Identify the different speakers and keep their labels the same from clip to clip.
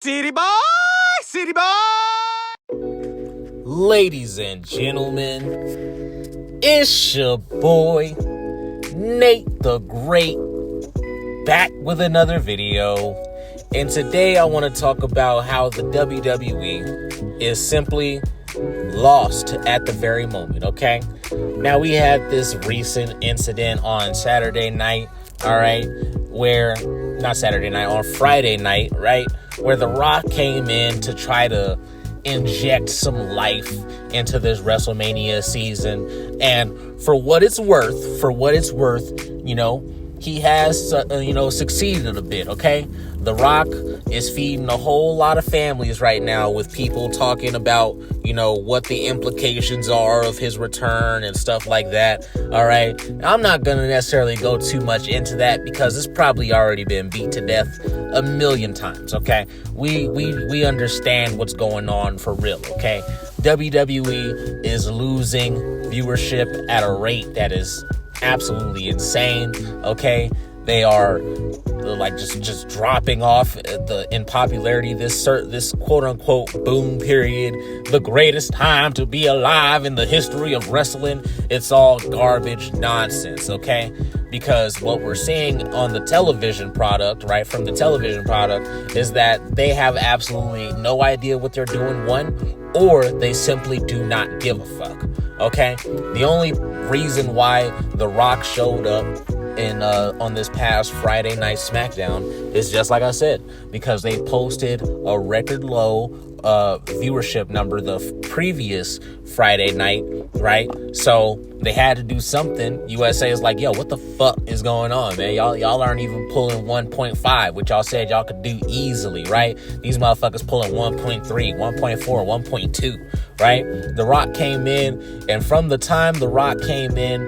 Speaker 1: City boy, city boy.
Speaker 2: Ladies and gentlemen, it's your boy, Nate the Great, back with another video. And today I want to talk about how the WWE is simply lost at the very moment, okay? Now, we had this recent incident on Saturday night, all right, on Friday night, right, where The Rock came in to try to inject some life into this WrestleMania season. And for what it's worth, you know, he has, succeeded a bit, okay? The Rock is feeding a whole lot of families right now with people talking about, what the implications are of his return and stuff like that, all right? I'm not going to necessarily go too much into that because it's probably already been beat to death a million times, okay? We understand what's going on for real, okay? WWE is losing viewership at a rate that is absolutely insane, okay? They are like just dropping off in popularity this quote unquote boom period, the greatest time to be alive in the history of wrestling. It's all garbage nonsense, okay? Because what we're seeing on the television product, right, from the television product, is that they have absolutely no idea what they're doing, one, or they simply do not give a fuck, okay? The only reason why The Rock showed up on this past Friday night SmackDown is just like I said, because they posted a record low viewership number the previous Friday night, right? So they had to do something. USA is like, yo, what the fuck is going on, man? Y'all aren't even pulling 1.5, which y'all said y'all could do easily, right? These motherfuckers pulling 1.3, 1.4, 1.2, right? The Rock came in, and from the time The Rock came in,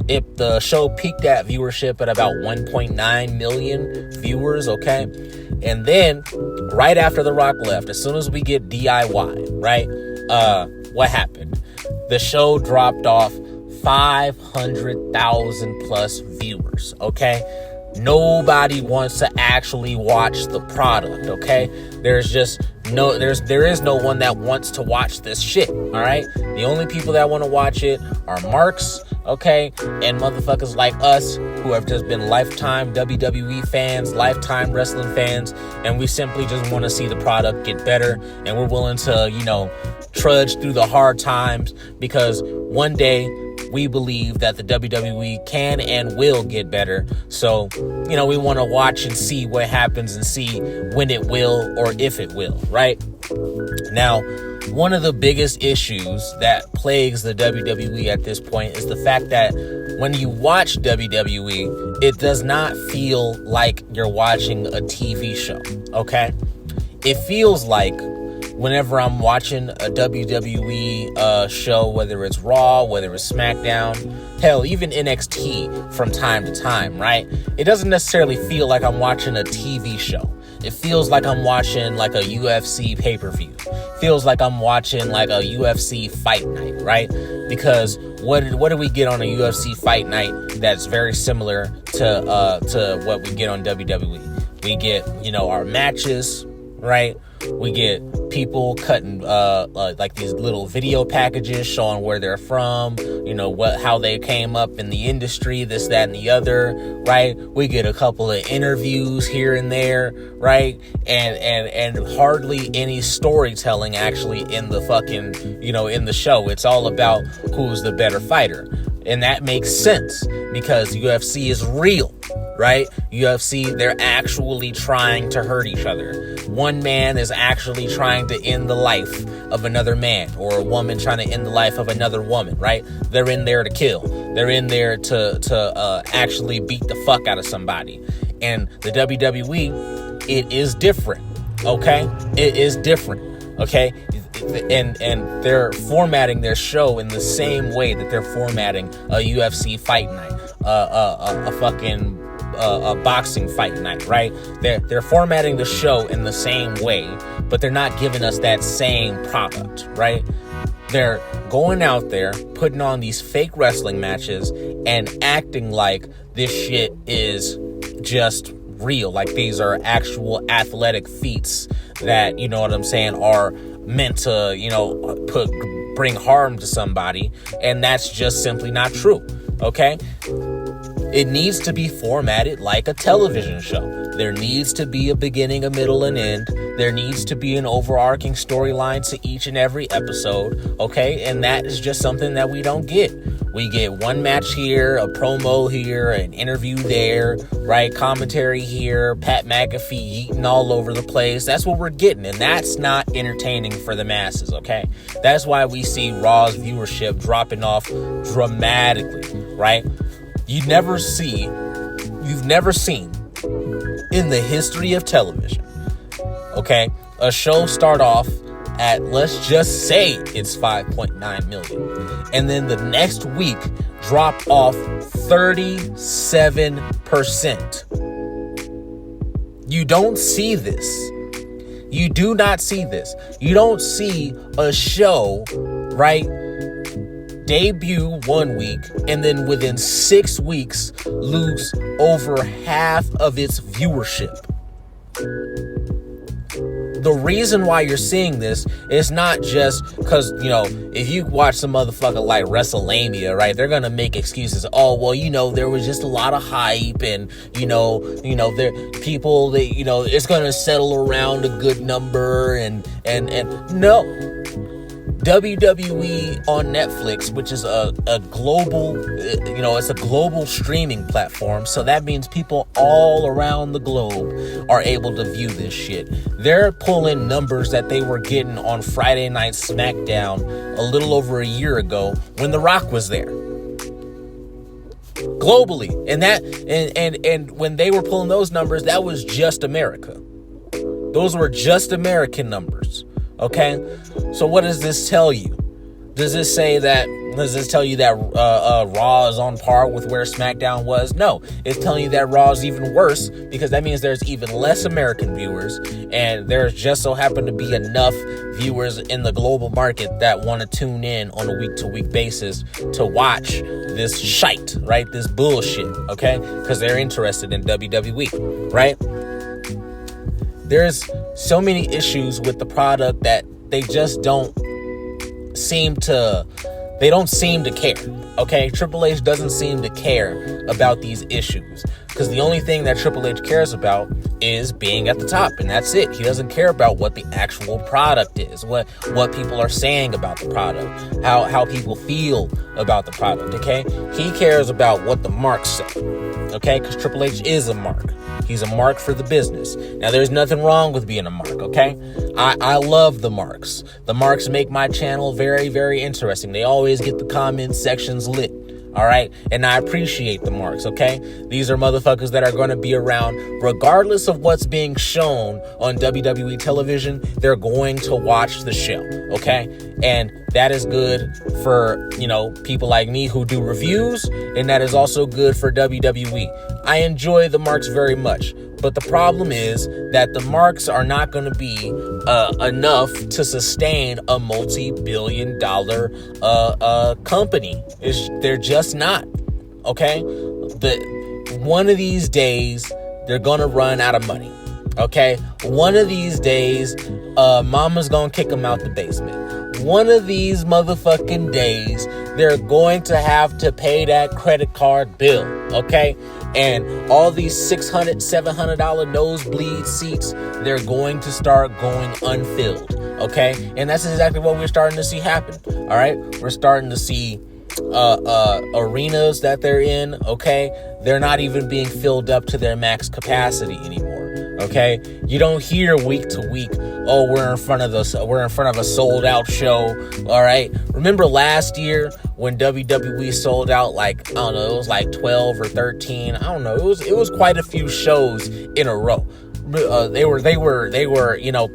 Speaker 2: if the show peaked at viewership at about 1.9 million viewers, okay? And then right after The Rock left, as soon as we get DIY, right? What happened? The show dropped off 500,000 plus viewers, okay? Nobody wants to actually watch the product, okay? There is no one that wants to watch this shit, all right? The only people that want to watch it are marks, okay, and motherfuckers like us who have just been lifetime WWE fans, lifetime wrestling fans, and we simply just want to see the product get better, and we're willing to, trudge through the hard times because one day we believe that the WWE can and will get better. So, we want to watch and see what happens and see when it will or if it will, right? Now, one of the biggest issues that plagues the WWE at this point is the fact that when you watch WWE, it does not feel like you're watching a TV show, okay? It feels like whenever I'm watching a WWE show, whether it's Raw, whether it's SmackDown, hell, even NXT from time to time, right? It doesn't necessarily feel like I'm watching a TV show. It feels like I'm watching like a UFC pay-per-view. Feels like I'm watching like a UFC fight night, right? Because what do we get on a UFC fight night that's very similar to what we get on WWE? We get, our matches, right? We get people cutting like these little video packages showing where they're from, how they came up in the industry, this, that, and the other, right? We get a couple of interviews here and there, right? And hardly any storytelling actually in the fucking, in the show. It's all about who's the better fighter. And that makes sense because UFC is real, right? UFC, they're actually trying to hurt each other. One man is actually trying to end the life of another man, or a woman trying to end the life of another woman, right? They're in there to kill. They're in there to actually beat the fuck out of somebody. And the WWE, it is different, okay? It is different, okay? And they're formatting their show in the same way that they're formatting a UFC fight night, a boxing fight night, right? They're formatting the show in the same way, but they're not giving us that same product, right? They're going out there, putting on these fake wrestling matches and acting like this shit is just real. Like, these are actual athletic feats that, you know what I'm saying, are meant to, you know, bring harm to somebody. And that's just simply not true. Okay? It needs to be formatted like a television show. There needs to be a beginning, a middle, and end. There needs to be an overarching storyline to each and every episode, okay? And that is just something that we don't get. We get one match here, a promo here, an interview there, right? Commentary here, Pat McAfee eating all over the place. That's what we're getting, and that's not entertaining for the masses, okay? That's why we see Raw's viewership dropping off dramatically, right? You've never seen in the history of television, okay, a show start off at, let's just say it's 5.9 million, and then the next week drop off 37%. You don't see this. You do not see this. You don't see a show, right, debut 1 week and then within 6 weeks lose over half of its viewership. The reason why you're seeing this is not just because, you know, if you watch some motherfucker like WrestleMania, right, they're gonna make excuses. Oh, well, you know, there was just a lot of hype, and you know, there people, they, you know, it's gonna settle around a good number, and no. WWE on Netflix, which is a global, you know, it's a global streaming platform. So that means people all around the globe are able to view this shit. They're pulling numbers that they were getting on Friday Night SmackDown a little over a year ago when The Rock was there. Globally. And when they were pulling those numbers, that was just America. Those were just American numbers. Okay, so what does this tell you? Does this tell you that Raw is on par with where SmackDown was? No, it's telling you that Raw is even worse, because that means there's even less American viewers, and there's just so happen to be enough viewers in the global market that want to tune in on a week-to-week basis to watch this shite, right? This bullshit, okay? Because they're interested in WWE, right? There's so many issues with the product that they just don't seem to care, okay? Triple H doesn't seem to care about these issues, because the only thing that Triple H cares about is being at the top, and that's it. He doesn't care about what the actual product is, what people are saying about the product, how people feel about the product, okay? He cares about what the marks say, okay? Because Triple H is a mark. He's a mark for the business. Now, there's nothing wrong with being a mark, okay? I love the marks. The marks make my channel very, very interesting. They always get the comment sections lit, all right? And I appreciate the marks, okay? These are motherfuckers that are going to be around regardless of what's being shown on WWE television. They're going to watch the show, okay? And that is good for, you know, people like me who do reviews, and that is also good for WWE. I enjoy the marks very much, but the problem is that the marks are not going to be enough to sustain a multi-billion-dollar company. They're just not, okay? One of these days, they're going to run out of money, okay? One of these days, mama's going to kick them out the basement. One of these motherfucking days, they're going to have to pay that credit card bill, okay? And all these $600, $700 nosebleed seats, they're going to start going unfilled, okay? And that's exactly what we're starting to see happen, all right? We're starting to see arenas that they're in, okay? They're not even being filled up to their max capacity anymore, okay? You don't hear week to week, oh, we're in front of a sold out show, all right? Remember last year when WWE sold out, like, I don't know, it was like 12 or 13, I don't know, it was quite a few shows in a row. they were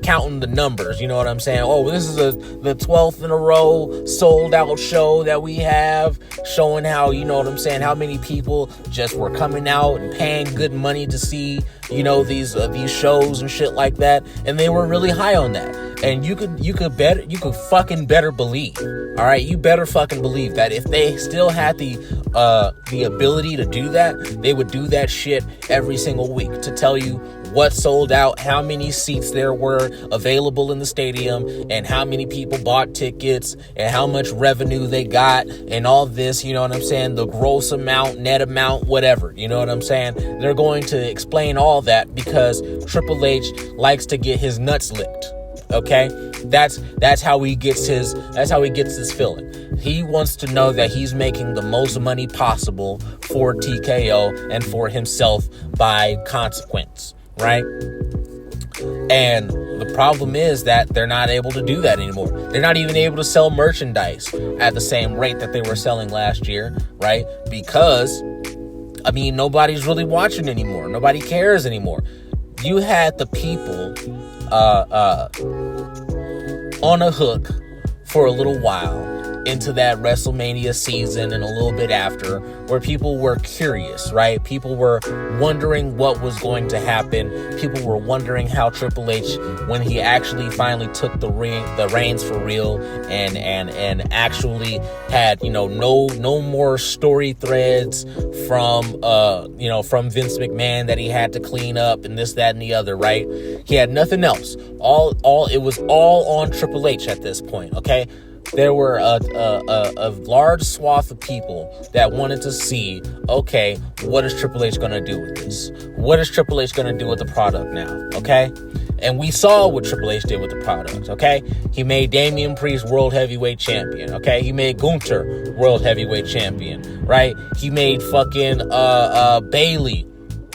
Speaker 2: counting the numbers. You know what I'm saying? Oh, this is the 12th in a row sold out show that we have, showing how, you know what I'm saying, how many people just were coming out and paying good money to see, these shows and shit like that, and they were really high on that. And you could fucking better believe, all right, you better fucking believe that if they still had the ability to do that, they would do that shit every single week to tell you what sold out, how many seats there were available in the stadium, and how many people bought tickets, and how much revenue they got, and all this, you know what I'm saying, the gross amount, net amount, whatever, you know what I'm saying. They're going to explain all that because Triple H likes to get his nuts licked. Okay, that's how he gets his feeling. He wants to know that he's making the most money possible for TKO and for himself by consequence, right? And the problem is that they're not able to do that anymore. They're not even able to sell merchandise at the same rate that they were selling last year, right? Because, nobody's really watching anymore. Nobody cares anymore. You had the people on a hook for a little while into that WrestleMania season and a little bit after, where people were curious, right? People were wondering what was going to happen. People were wondering how Triple H, when he actually finally took the reins for real and actually had, no more story threads from Vince McMahon that he had to clean up and this, that, and the other, right? He had nothing else. It was all on Triple H at this point, okay? There were a large swath of people that wanted to see, okay, what is Triple H going to do with this? What is Triple H going to do with the product now, okay? And we saw what Triple H did with the product, okay? He made Damian Priest World Heavyweight Champion, okay? He made Gunther World Heavyweight Champion, right? He made fucking Bayley,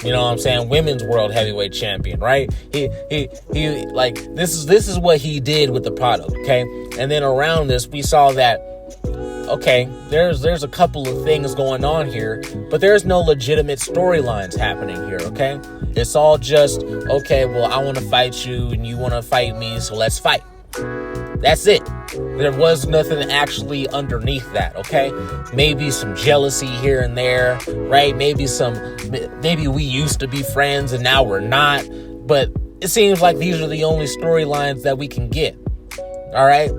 Speaker 2: you know what I'm saying, Women's World Heavyweight Champion, right? He like, this is what he did with the product, okay? And then around this, we saw that, okay, there's a couple of things going on here, but there's no legitimate storylines happening here, okay? It's all just, okay, well, I want to fight you and you want to fight me, so let's fight. That's it. There was nothing actually underneath that, okay? Maybe some jealousy here and there, right? Maybe we used to be friends and now we're not, but it seems like these are the only storylines that we can get, all right?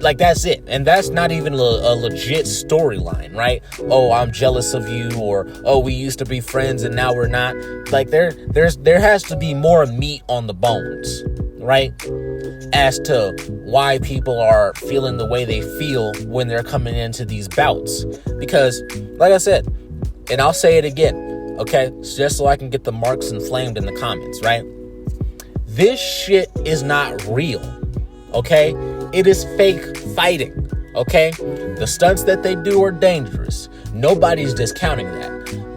Speaker 2: Like, that's it. And that's not even a legit storyline, right? Oh, I'm jealous of you, or, oh, we used to be friends and now we're not. Like, there has to be more meat on the bones, right? As to why people are feeling the way they feel when they're coming into these bouts. Because, like I said, and I'll say it again, okay? Just so I can get the marks inflamed in the comments, right? This shit is not real, okay? It is fake fighting, okay? The stunts that they do are dangerous. Nobody's discounting that.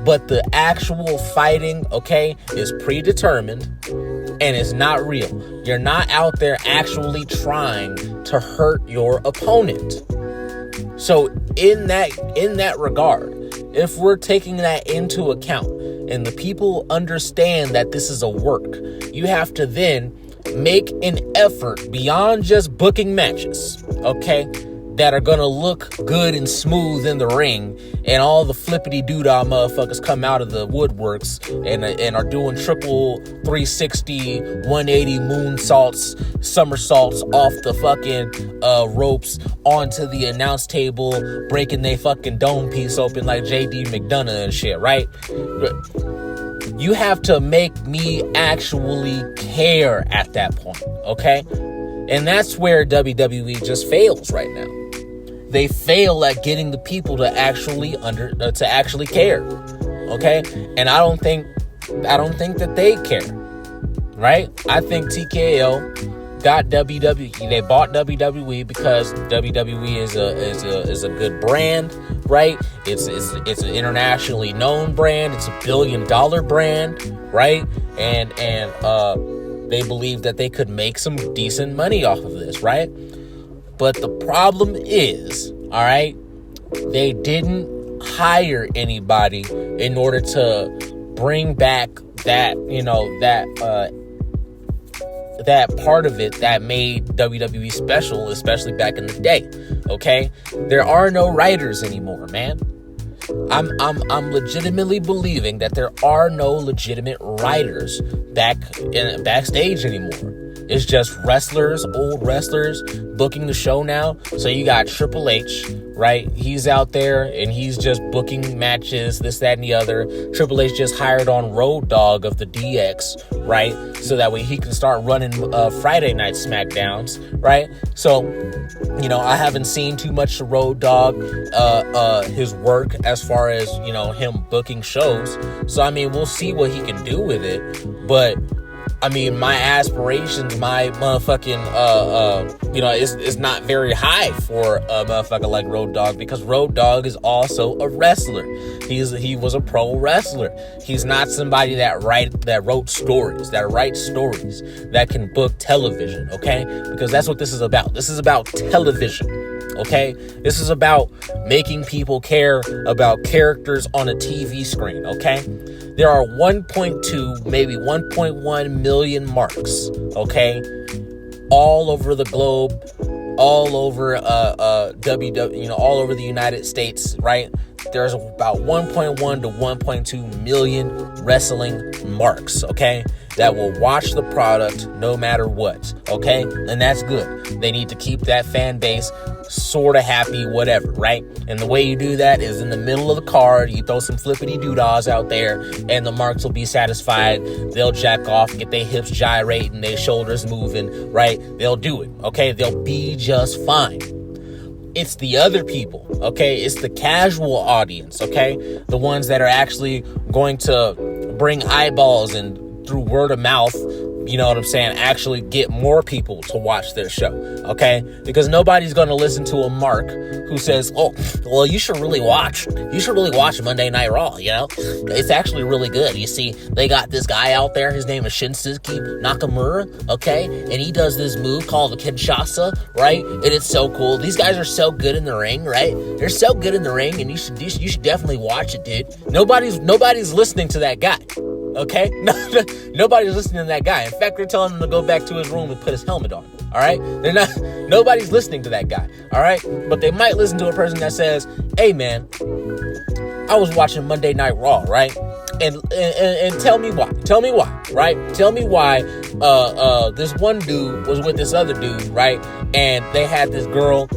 Speaker 2: But the actual fighting, okay, is predetermined and it's not real. You're not out there actually trying to hurt your opponent. So in that regard, if we're taking that into account and the people understand that this is a work, you have to then make an effort beyond just booking matches, okay, that are gonna look good and smooth in the ring, and all the flippity doodah motherfuckers come out of the woodworks and are doing triple 360, 180 moonsaults, somersaults off the fucking ropes onto the announce table, breaking they fucking dome piece open like JD McDonough and shit, right? You have to make me actually care at that point, okay? And that's where WWE just fails right now. They fail at getting the people to actually care, okay? And I don't think that they care, right? I think TKO got WWE. They bought WWE because WWE is a good brand, right? It's an internationally known brand. It's $1 billion brand, right? And they believe that they could make some decent money off of this, right? But the problem is, all right, they didn't hire anybody in order to bring back that part of it that made WWE special, especially back in the day. Okay, there are no writers anymore, man. I'm legitimately believing that there are no legitimate writers backstage anymore. It's just wrestlers, old wrestlers, booking the show now. So you got Triple H, right? He's out there and he's just booking matches, this, that, and the other. Triple H just hired on Road Dogg of the DX, right? So that way he can start running Friday night SmackDowns, right? So, I haven't seen too much of Road Dogg, his work as far as, him booking shows. So, we'll see what he can do with it. But my aspirations, my motherfucking, it's not very high for a motherfucker like Road Dogg, because Road Dogg is also a wrestler. He was a pro wrestler. He's not somebody that writes stories, that can book television, okay? Because that's what this is about. This is about television, okay? This is about making people care about characters on a TV screen, okay? There are 1.2, maybe 1.1 million marks, okay? All over the globe, all over all over the United States, right? There's about 1.1 to 1.2 million wrestling marks, okay? That will watch the product no matter what, okay? And that's good. They need to keep that fan base sort of happy, whatever, right? And the way you do that is in the middle of the card, you throw some flippity doodahs out there, and the marks will be satisfied. They'll jack off, get their hips gyrating, their shoulders moving, right? They'll do it, okay? They'll be just fine. It's the other people, okay? It's the casual audience, okay? The ones that are actually going to bring eyeballs and through word of mouth, actually get more people to watch their show, okay? Because nobody's going to listen to a Mark who says, oh, well, you should really watch Monday Night Raw, It's actually really good. You see, they got this guy out there, his name is Shinsuke Nakamura, okay? And he does this move called the Kinshasa, right? And it's so cool. These guys are so good in the ring, right? They're so good in the ring, and you should definitely watch it, dude. Nobody's listening to that guy. Okay? Nobody's listening to that guy. In fact, they're telling him to go back to his room and put his helmet on. All right? Nobody's listening to that guy. All right? But they might listen to a person that says, hey, man, I was watching Monday Night Raw, right? And tell me why, right? Tell me why this one dude was with this other dude, right? And they had this girl,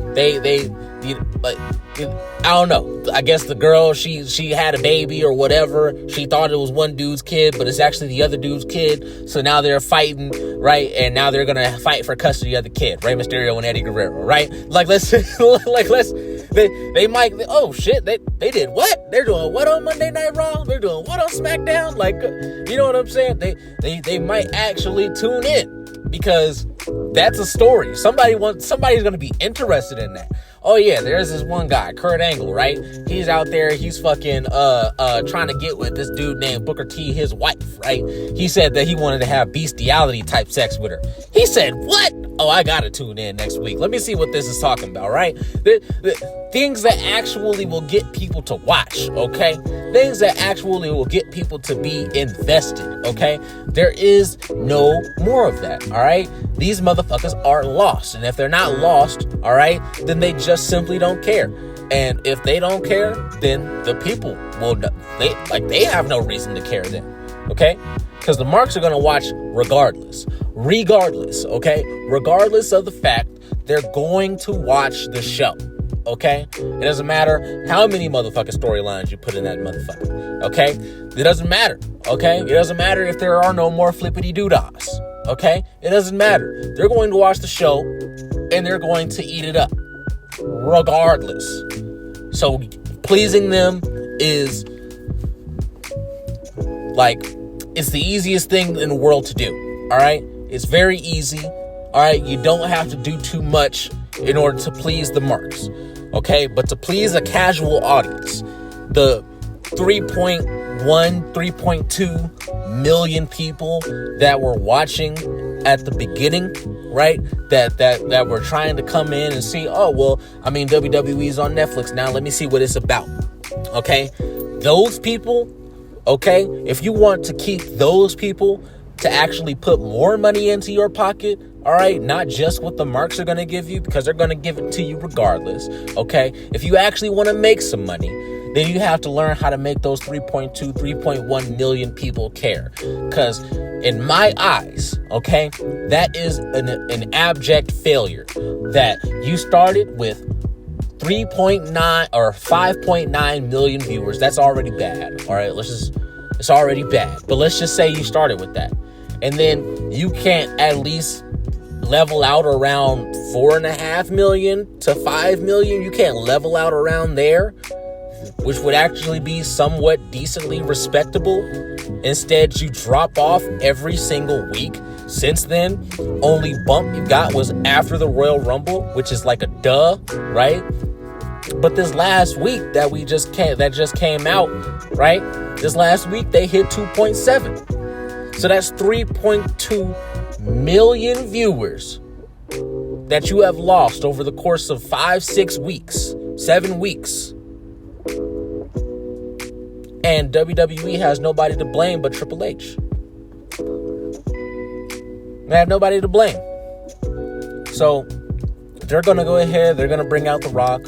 Speaker 2: I don't know. I guess the girl, she had a baby or whatever. She thought it was one dude's kid, but it's actually the other dude's kid. So now they're fighting, right? And now they're gonna fight for custody of the kid, Rey Mysterio and Eddie Guerrero, right? They might. Oh shit! They did what? They're doing what on Monday Night Raw? They're doing what on SmackDown? You know what I'm saying? They might actually tune in, because that's a story. Somebody's gonna be interested in that. Oh yeah, there's this one guy, Kurt Angle, right? He's out there, he's fucking trying to get with this dude named Booker T, his wife, right? He said that he wanted to have bestiality type sex with her. He said, what? Oh, I gotta tune in next week. Let me see what this is talking about, right? The things that actually will get people to watch, okay? Things that actually will get people to be invested, okay? There is no more of that, all right? These motherfuckers are lost. And if they're not lost, all right, then they just simply don't care. And if they don't care, then the people will, they have no reason to care then, okay? Because the marks are going to watch regardless, okay? Regardless of the fact, they're going to watch the show, okay? It doesn't matter how many motherfucking storylines you put in that motherfucker, okay? It doesn't matter, okay? It doesn't matter if there are no more flippity doodahs, okay? It doesn't matter. They're going to watch the show, and they're going to eat it up, regardless. So pleasing them is it's the easiest thing in the world to do, all right? It's very easy, all right? You don't have to do too much in order to please the marks, okay? But to please a casual audience, the 3.2 million people that were watching at the beginning, right? That were trying to come in and see, oh, well, WWE's on Netflix now. Let me see what it's about, okay? Those people, okay? If you want to keep those people to actually put more money into your pocket, all right, not just what the marks are going to give you, because they're going to give it to you regardless, okay? If you actually want to make some money, then you have to learn how to make those 3.1 million people care. Because in my eyes, okay, that is an abject failure that you started with 3.9 or 5.9 million viewers. That's already bad. All right, it's already bad. But let's just say you started with that. And then you can't at least level out around 4.5 million to 5 million. You can't level out around there, which would actually be somewhat decently respectable. Instead, you drop off every single week. Since then, only bump you got was after the Royal Rumble, which is like a duh, right? But this last week that just came out, right? This last week they hit 2.7. So that's 3.2 million viewers that you have lost over the course of 5, 6 weeks, 7 weeks. And WWE has nobody to blame but Triple H. They have nobody to blame. So they're going to go ahead. They're going to bring out The Rock.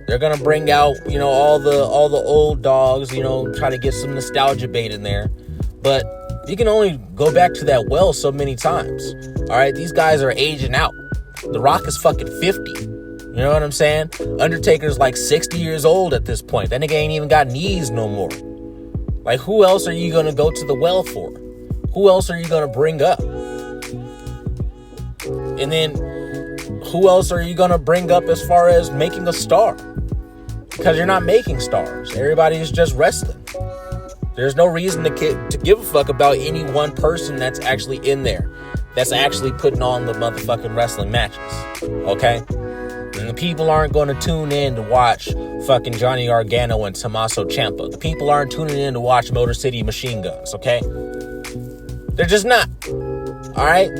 Speaker 2: They're going to bring out, all the old dogs, try to get some nostalgia bait in there. But you can only go back to that well so many times. All right. These guys are aging out. The Rock is fucking 50. You know what I'm saying? Undertaker's like 60 years old at this point. That nigga ain't even got knees no more. Like, who else are you going to go to the well for? Who else are you going to bring up? And then who else are you going to bring up as far as making a star? Because you're not making stars. Everybody's just wrestling. There's no reason to give a fuck about any one person that's actually in there, that's actually putting on the motherfucking wrestling matches, okay? And the people aren't going to tune in to watch fucking Johnny Gargano and Tommaso Ciampa. The people aren't tuning in to watch Motor City Machine Guns, okay? They're just not, all right?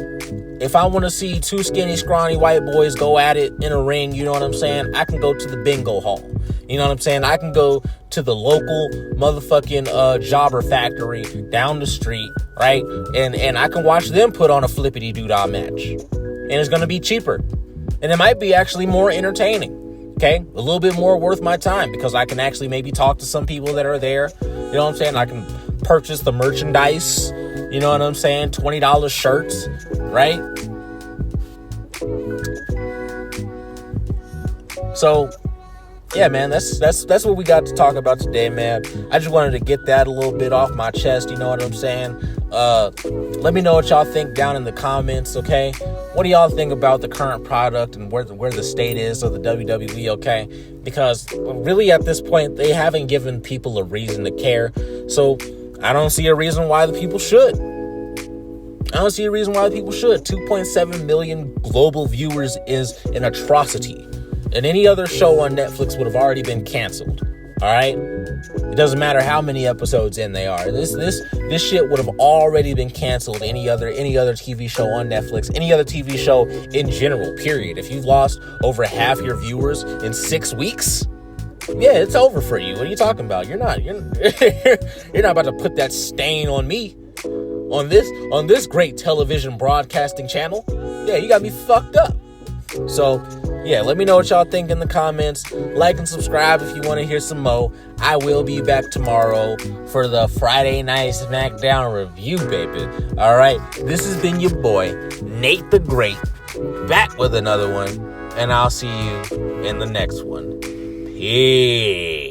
Speaker 2: If I want to see two skinny, scrawny white boys go at it in a ring, you know what I'm saying? I can go to the bingo hall. You know what I'm saying? I can go to the local motherfucking jobber factory down the street, right? And I can watch them put on a flippity doodah match. And it's going to be cheaper. And it might be actually more entertaining. Okay? A little bit more worth my time because I can actually maybe talk to some people that are there. You know what I'm saying? I can purchase the merchandise. You know what I'm saying? $20 shirts, right? So, yeah, man, that's what we got to talk about today, man. I just wanted to get that a little bit off my chest, you know what I'm saying? Let me know what y'all think down in the comments, okay? What do y'all think about the current product and where the state is of the WWE, okay? Because really at this point, they haven't given people a reason to care. So I don't see a reason why the people should. 2.7 million global viewers is an atrocity. And any other show on Netflix would have already been canceled. All right? It doesn't matter how many episodes in they are. This shit would have already been canceled. Any other TV show on Netflix, any other TV show in general, period. If you've lost over half your viewers in 6 weeks, yeah, it's over for you. What are you talking about? You're not about to put that stain on me. On this great television broadcasting channel. Yeah, you got me fucked up. So, yeah, let me know what y'all think in the comments. Like and subscribe if you want to hear some more. I will be back tomorrow for the Friday Night SmackDown review, baby. All right, this has been your boy, Nate the Great, back with another one. And I'll see you in the next one. Peace.